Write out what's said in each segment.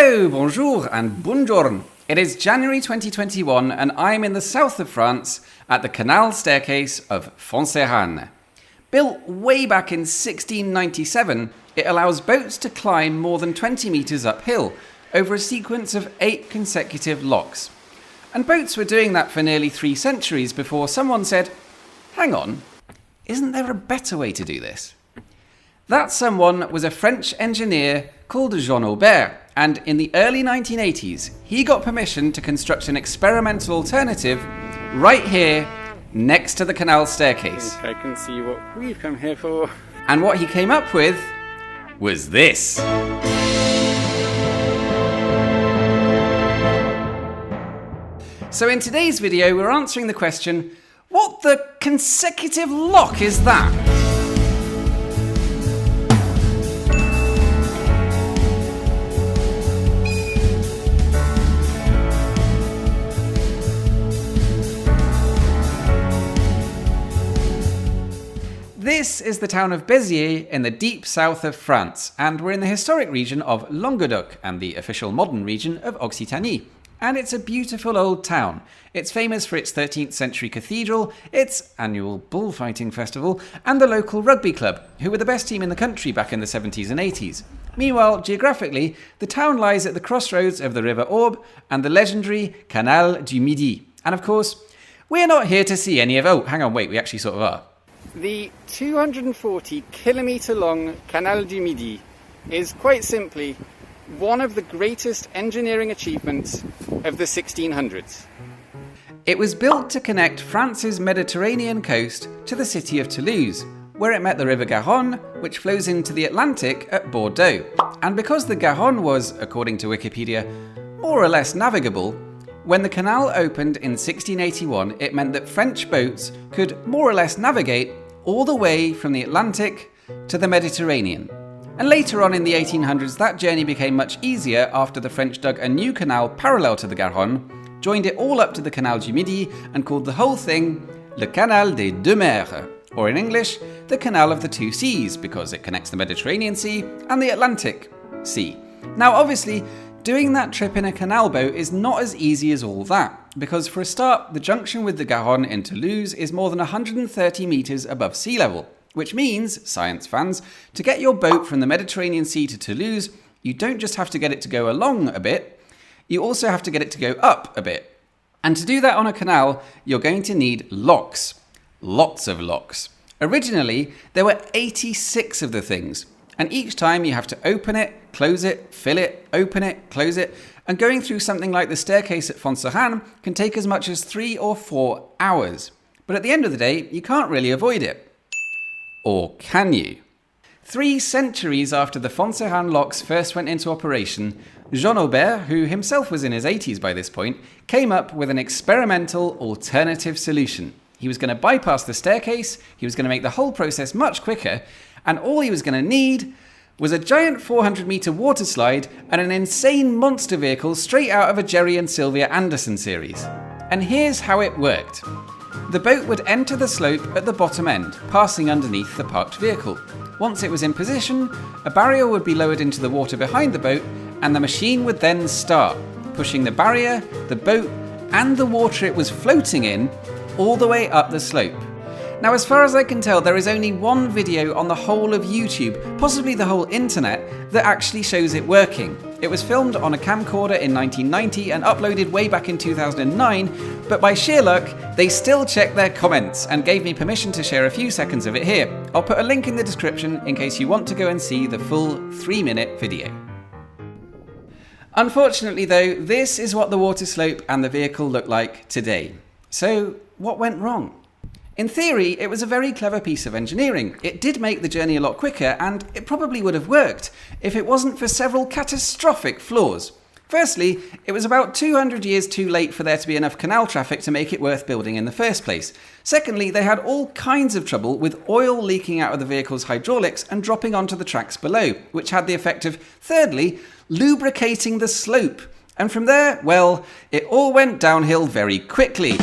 Hello, bonjour and buongiorno. It is January 2021 and I'm in the south of France at the Canal staircase of Fonseranes. Built way back in 1697, it allows boats to climb more than 20 metres uphill over a sequence of 8 consecutive locks. And boats were doing that for nearly 3 centuries before someone said, hang on, isn't there a better way to do this? That someone was a French engineer called Jean Aubert, and in the early 1980s, he got permission to construct an experimental alternative right here next to the canal staircase. I can see what we've come here for. And what he came up with was this. So in today's video, we're answering the question, what the consecutive lock is that? This is the town of Béziers in the deep south of France, and we're in the historic region of Languedoc and the official modern region of Occitanie. And it's a beautiful old town. It's famous for its 13th century cathedral, its annual bullfighting festival, and the local rugby club, who were the best team in the country back in the 70s and 80s. Meanwhile, geographically, the town lies at the crossroads of the River Aube and the legendary Canal du Midi. And of course, we're not here to see any of... Oh, hang on, wait, we actually sort of are. The 240 kilometre long Canal du Midi is quite simply one of the greatest engineering achievements of the 1600s. It was built to connect France's Mediterranean coast to the city of Toulouse, where it met the River Garonne, which flows into the Atlantic at Bordeaux. And because the Garonne was, according to Wikipedia, more or less navigable, when the canal opened in 1681, it meant that French boats could more or less navigate all the way from the Atlantic to the Mediterranean. And later on in the 1800s, that journey became much easier after the French dug a new canal parallel to the Garonne, joined it all up to the Canal du Midi, and called the whole thing Le Canal des Deux Mers, or in English, the Canal of the Two Seas, because it connects the Mediterranean Sea and the Atlantic Sea. Now, obviously, doing that trip in a canal boat is not as easy as all that, because for a start, the junction with the Garonne in Toulouse is more than 130 metres above sea level, which means, science fans, to get your boat from the Mediterranean Sea to Toulouse, you don't just have to get it to go along a bit, you also have to get it to go up a bit. And to do that on a canal, you're going to need locks. Lots of locks. Originally, there were 86 of the things, and each time you have to open it, close it, fill it, open it, close it, and going through something like the staircase at Fonseranes can take as much as 3 or 4 hours. But at the end of the day, you can't really avoid it. Or can you? 3 centuries after the Fonseranes locks first went into operation, Jean Aubert, who himself was in his 80s by this point, came up with an experimental alternative solution. He was going to bypass the staircase, he was going to make the whole process much quicker, and all he was going to need was a giant 400-metre water slide and an insane monster vehicle straight out of a Jerry and Sylvia Anderson series. And here's how it worked. The boat would enter the slope at the bottom end, passing underneath the parked vehicle. Once it was in position, a barrier would be lowered into the water behind the boat, and the machine would then start, pushing the barrier, the boat, and the water it was floating in all the way up the slope. Now, as far as I can tell, there is only one video on the whole of YouTube, possibly the whole internet, that actually shows it working. It was filmed on a camcorder in 1990 and uploaded way back in 2009, but by sheer luck, they still checked their comments and gave me permission to share a few seconds of it here. I'll put a link in the description in case you want to go and see the full 3-minute video. Unfortunately though, this is what the water slope and the vehicle look like today. So, what went wrong? In theory, it was a very clever piece of engineering. It did make the journey a lot quicker, and it probably would have worked if it wasn't for several catastrophic flaws. Firstly, it was about 200 years too late for there to be enough canal traffic to make it worth building in the first place. Secondly, they had all kinds of trouble with oil leaking out of the vehicle's hydraulics and dropping onto the tracks below, which had the effect of, thirdly, lubricating the slope. And from there, well, it all went downhill very quickly.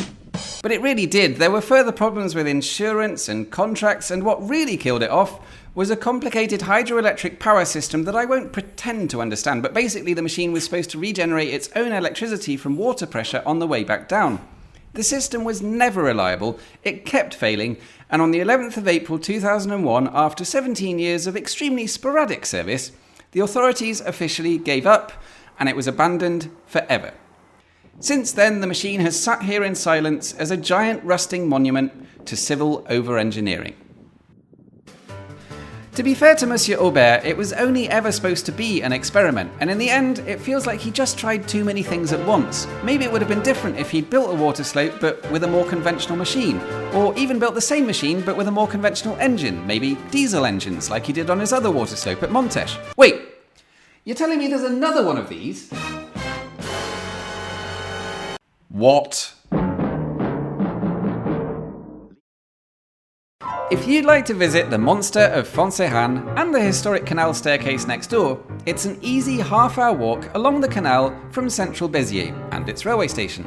But it really did. There were further problems with insurance and contracts, and what really killed it off was a complicated hydroelectric power system that I won't pretend to understand, but basically the machine was supposed to regenerate its own electricity from water pressure on the way back down. The system was never reliable, it kept failing, and on the 11th of April 2001, after 17 years of extremely sporadic service, the authorities officially gave up and it was abandoned forever. Since then, the machine has sat here in silence as a giant rusting monument to civil over-engineering. To be fair to Monsieur Aubert, it was only ever supposed to be an experiment, and in the end, it feels like he just tried too many things at once. Maybe it would have been different if he'd built a water slope but with a more conventional machine, or even built the same machine but with a more conventional engine, maybe diesel engines like he did on his other water slope at Montes. Wait, you're telling me there's another one of these? What? If you'd like to visit the monster of Fonseranes and the historic canal staircase next door, it's an easy half-hour walk along the canal from central Béziers and its railway station.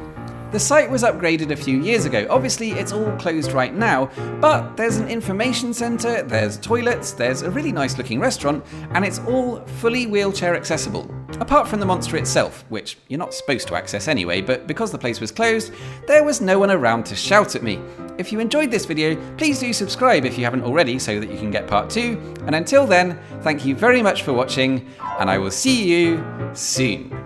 The site was upgraded a few years ago. Obviously, it's all closed right now, but there's an information centre, there's toilets, there's a really nice looking restaurant, and it's all fully wheelchair accessible. Apart from the monster itself, which you're not supposed to access anyway, but because the place was closed, there was no one around to shout at me. If you enjoyed this video, please do subscribe if you haven't already so that you can get part 2, and until then, thank you very much for watching, and I will see you soon.